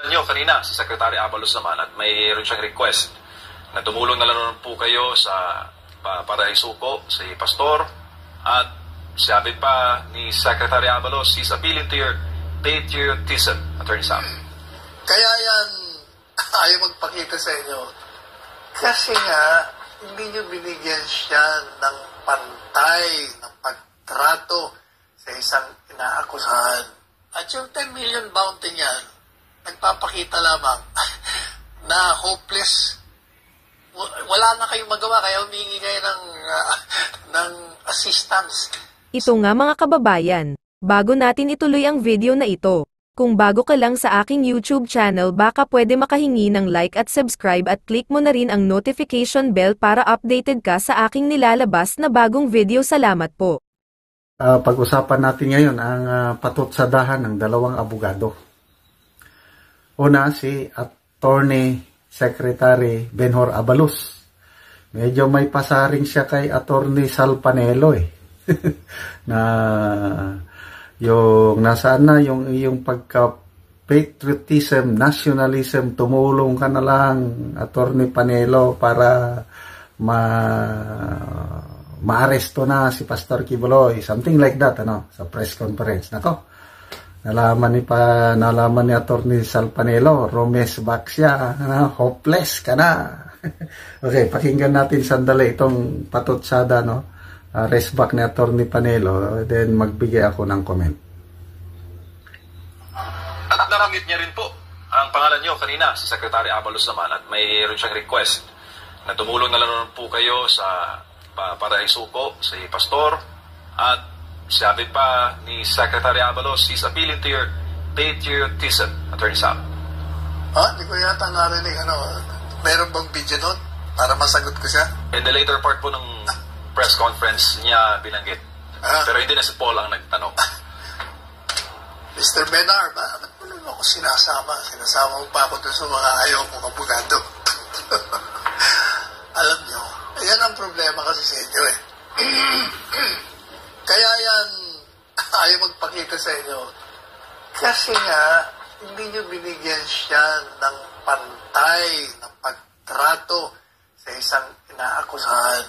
Nyo kanina si Secretary Abalos naman at mayroon siyang request na tumulong na lang po kayo sa para isuko si Pastor at sabi pa ni Secretary Abalos, he's appealing to your patriotism, Attorney Sam. Kaya yan ayaw magpakita sa inyo kasi nga hindi nyo binigyan siya ng pantay ng pagtrato sa isang inaakusahan. At yung 10 million bounty niyan, nagpapakita lamang na hopeless. Wala na kayong magawa, kaya humingi kayo ng assistance. Ito nga mga kababayan, bago natin ituloy ang video na ito, kung bago ka lang sa aking YouTube channel baka pwede makahingi ng like at subscribe at click mo na rin ang notification bell para updated ka sa aking nilalabas na bagong video. Salamat po. Pag-usapan natin ngayon ang patutsadahan ng dalawang abogado. Una, si Attorney Secretary Benhur Abalos. Medyo may pasaring siya kay Attorney Sal Panelo na yung nasaan na yung pagka patriotism, nationalism, tumulong ka na lang Attorney Panelo para maaresto na si Pastor Quiboloy, something like that, sa press conference. Nako, nalaman ni Attorney Sal Panelo, Romes back siya, hopeless ka na. Okay, pakinggan natin sandali itong patutsada, rest back ni Attorney Panelo, then magbigay ako ng comment. At nabanggit niya rin po ang pangalan niyo kanina, si Secretary Abalos naman, at mayroon siyang request na tumulong na lang po kayo sa para isuko si Pastor at sabi pa ni Secretary Abalos, he's appealing to your patriotism, Attorney Sam. Hindi ko yata narinig, meron bang video nun para masagot ko siya? In the later part po ng press conference niya binanggit. Pero hindi na si Paul ang nagtanong. Mr. Benar, bakit mo naman ako sinasama? Sinasama mo pa ako dun sa mga ayaw kong abogado. Alam nyo, yan ang problema kasi sa inyo Kaya yan ayaw magpakita sa inyo kasi nga hindi nyo binigyan siya ng pantay ng pagtrato sa isang inaakusahan.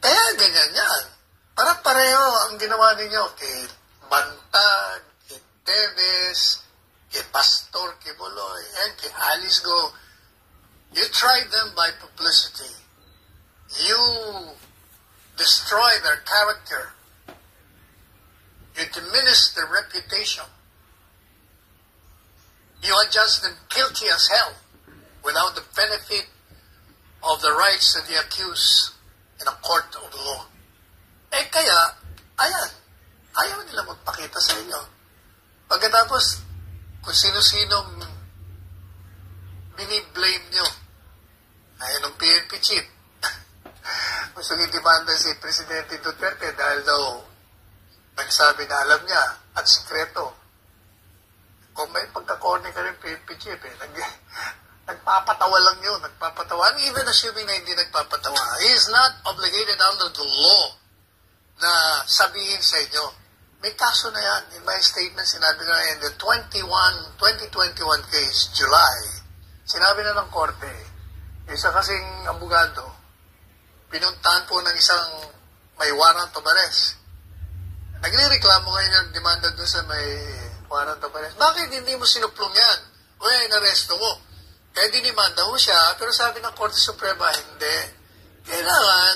Kaya ganyan yan. Para pareho ang ginawa ninyo kay Bantag, kay Teves, kay Pastor Quiboloy, and kay Alice Go. You tried them by publicity. You destroy their character. You diminish their reputation. You adjust them guilty as hell without the benefit of the rights of the accused in a court of law. Kaya, ayan, ayaw nila magpakita sa inyo. Pagkatapos, kung sino-sino biniblame nyo, ayan ang PNP chief. Gusto i-demanda si Presidente Duterte dahil daw nagsabi na alam niya at sikreto. Kung may pagkakorne ka rin PNP chief, nagpapatawa lang yun, nagpapatawa. And even assuming na hindi nagpapatawa, he is not obligated under the law na sabihin sa inyo. May kaso na yan. In my statement, sinabi na in the 2021 case, July, sinabi na ng korte, isa kasing abogado, pinuntahan po ng isang may warrant of arrest. Nagre-reklamo ngayon ng demanda doon sa may warrant of arrest. Bakit hindi mo sinuplong yan? O inaresto mo. Kaya dinimanda mo siya, pero sabi ng Korte Suprema, hindi. Kailangan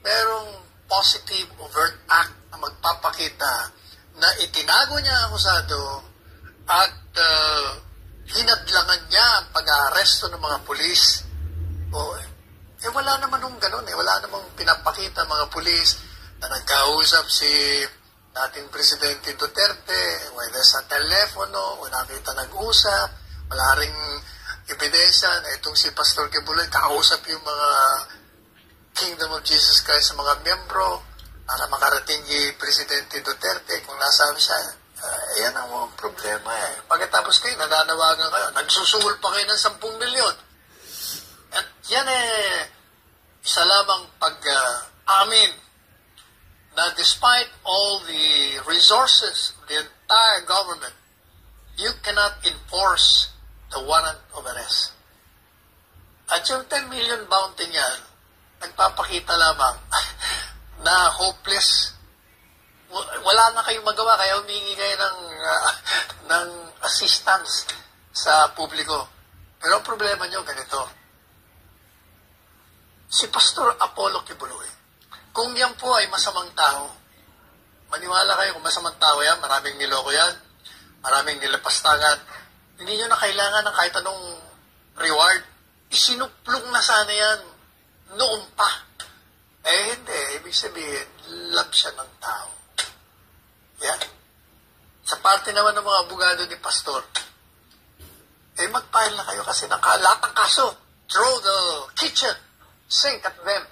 merong positive overt act na magpapakita na itinago niya ang akusado at hinadlangan niya ang pag-aaresto ng mga pulis. Wala naman nung ganun Wala namang pinapakita mga pulis na nagkausap si dating Presidente Duterte, whether sa telepono o nakita nag-usap, wala ring ebidensya na itong si Pastor Quiboloy kakausap yung mga Kingdom of Jesus Christ sa mga miyembro para makarating kay Presidente Duterte kung nasabi siya. Yan ang problema Pagkatapos kayo, nananawagan kayo, nagsusuhol pa kayo ng 10 milyon. At yan isa lamang pag-amin na despite all the resources of the entire government, you cannot enforce the warrant of arrest. At yung 10 million bounty niyan, nagpapakita lamang na hopeless. Wala na kayong magawa, kaya humingi kayo ng assistance sa publiko. Pero ang problema nyo, ganito. Si Pastor Apollo Quiboloy, kung yan po ay masamang tao, maniwala kayo kung masamang tao yan, maraming niloko yan, maraming nilapastangan, hindi nyo na kailangan ng kahit anong reward. Isinuplong na sana yan noon pa. Eh hindi, ibig sabihin, love siya ng tao. Yan. Sa parte naman ng mga abogado ni Pastor, eh mag-file na kayo kasi nakalat ang kaso. Throw the kitchen sink at them.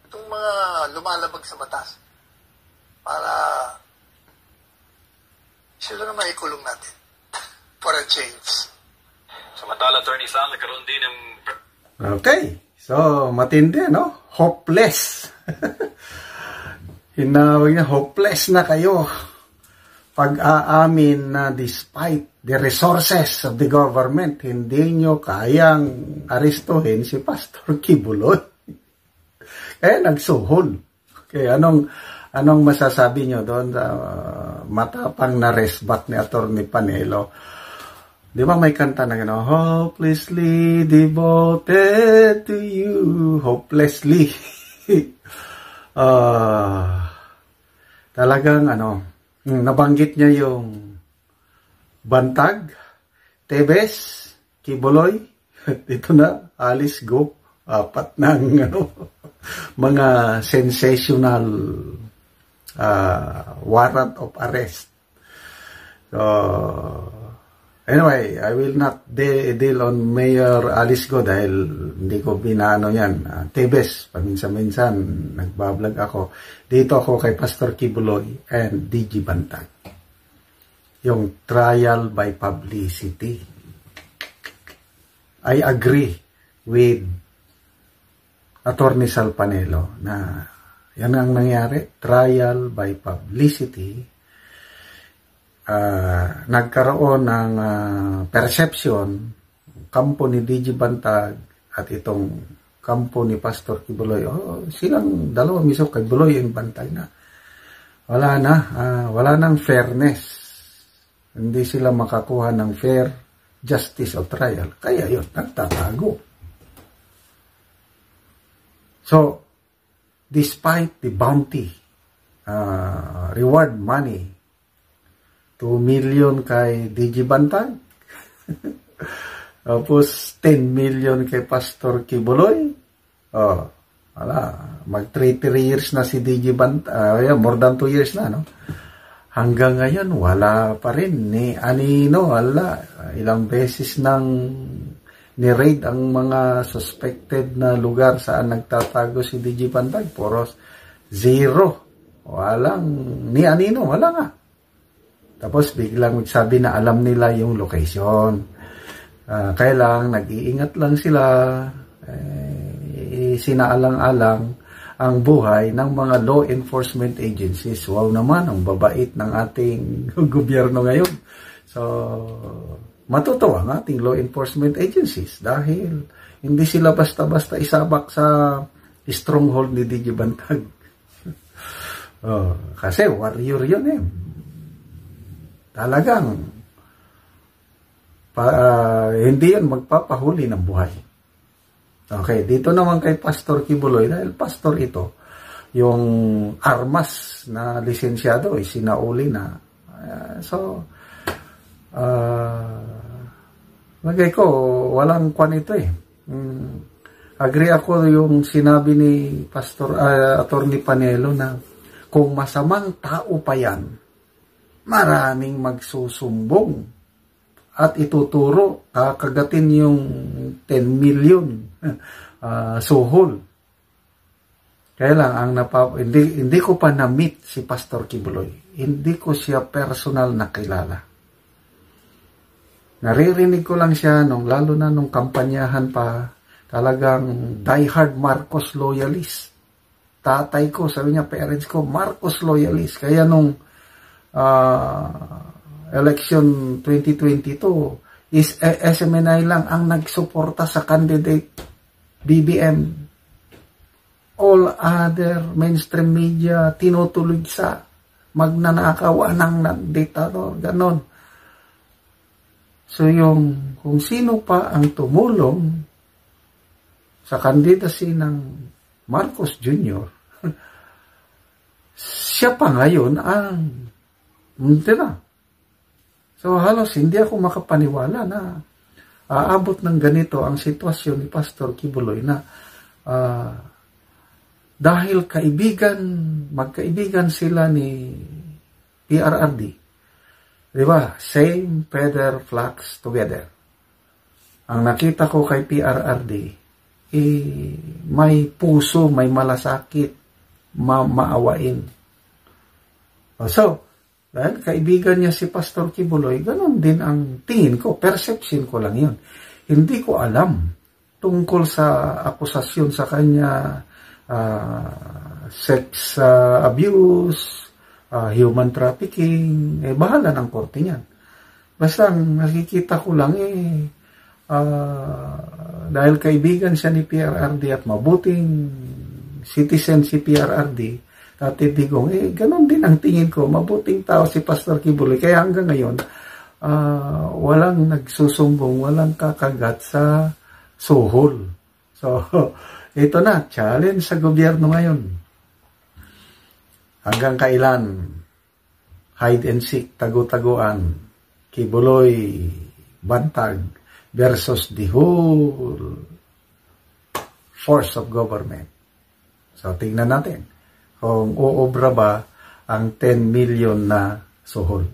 Itong mga lumalabag sa batas. Para sila naman ikulong natin. For a change. Samantala, Attorney Sal, nagkaroon din ng... Okay. So, matindi, no? Hopeless. Hinawag niya, hopeless na kayo. Pag-aamin na despite the resources of the government, hindi nyo kayang arestuhin si Pastor Quiboloy. Kaya nagsuhol. Okay, anong masasabi nyo doon sa matapang na resbat ni Atty. Panelo? Di ba may kanta na gano'n, hopelessly devoted to you, hopelessly. Talagang nabanggit niya yung Bantag, Tebes, Quiboloy, ito na, Alice Go, apat ng mga sensational warrant of arrest. So, anyway, I will not deal on Mayor Alice Go dahil hindi ko binaano yan. Tebes, paminsan-minsan, nagbablog ako. Dito ako kay Pastor Quiboloy and DG Bantag. Yung trial by publicity. I agree with Atty. Sal Panelo na yan ang nangyari. Trial by publicity. Nagkaroon ng perception kampo ni DG Bantag at itong kampo ni Pastor Quiboloy. Silang dalawa mismo, Quiboloy and Bantag na wala nang fairness. Hindi sila makakuha ng fair justice o trial. Kaya yun, nagtatago. So, despite the bounty, reward money, 2 million kay DG Bantag. Tapos 10 million kay Pastor Quiboloy. Mag 3 years na si DG Bantag. More than 2 years na, no? Hanggang ngayon, wala pa rin. Ni Anino, wala. Ilang beses nang ni-raid ang mga suspected na lugar saan nagtatago si DG Bantag. Poros 0. Walang, ni Anino, wala nga. Tapos biglang magsabi na alam nila yung location. Kaya lang, nag-iingat lang sila. Sinaalang-alang ang buhay ng mga law enforcement agencies. Wow naman, ang babait ng ating gobyerno ngayon. So, matutuwa ang ating law enforcement agencies dahil hindi sila basta-basta isabak sa stronghold ni DG Bantag. Kasi warrior yun eh. Talagang hindi yan magpapahuli ng buhay. Okay, dito naman kay Pastor Quiboloy, dahil pastor ito, yung armas na lisensyado ay sinauli na. Lagay ko, walang kwan ito eh. Agree ako yung sinabi ni Pastor Atty. Panelo na kung masamang tao pa yan, maraming magsusumbong at ituturo, kakagatin yung 10 million suhol. Kaya lang, hindi ko pa na-meet si Pastor Quiboloy. Hindi ko siya personal na kilala. Naririnig ko lang siya, lalo na nung kampanyahan pa, talagang diehard Marcos loyalist. Tatay ko, sabi niya, parents ko, Marcos loyalist. Kaya nung election 2022 is SMNI lang ang nagsuporta sa candidate BBM. All other mainstream media tinutuloy sa magnanakaw ng diktator, ganon. So yung kung sino pa ang tumulong sa candidacy ng Marcos Jr., siya pa ngayon ang tira. So halos hindi ako makapaniwala na aabot ng ganito ang sitwasyon ni Pastor Quiboloy na dahil magkaibigan sila ni PRRD. Di ba? Same feather flocks together. Ang nakita ko kay PRRD, may puso, may malasakit, maawain. So, dahil kaibigan niya si Pastor Quiboloy, ganon din ang tingin ko, perception ko lang yun. Hindi ko alam tungkol sa akusasyon sa kanya, sex abuse, human trafficking, bahala ng korte niyan. Basta ang nakikita ko lang dahil kaibigan siya ni PRRD at mabuting citizen si PRRD, Digong, ganon din ang tingin ko, mabuting tao si Pastor Quiboloy. Kaya hanggang ngayon, walang nagsusumbong, walang kakagat sa suhol. So, ito na, challenge sa gobyerno ngayon. Hanggang kailan, hide and seek, tago-taguan, Quiboloy, bantag, versus the whole force of government. So, tingnan natin kung uobra ba ang 10 million na suhol.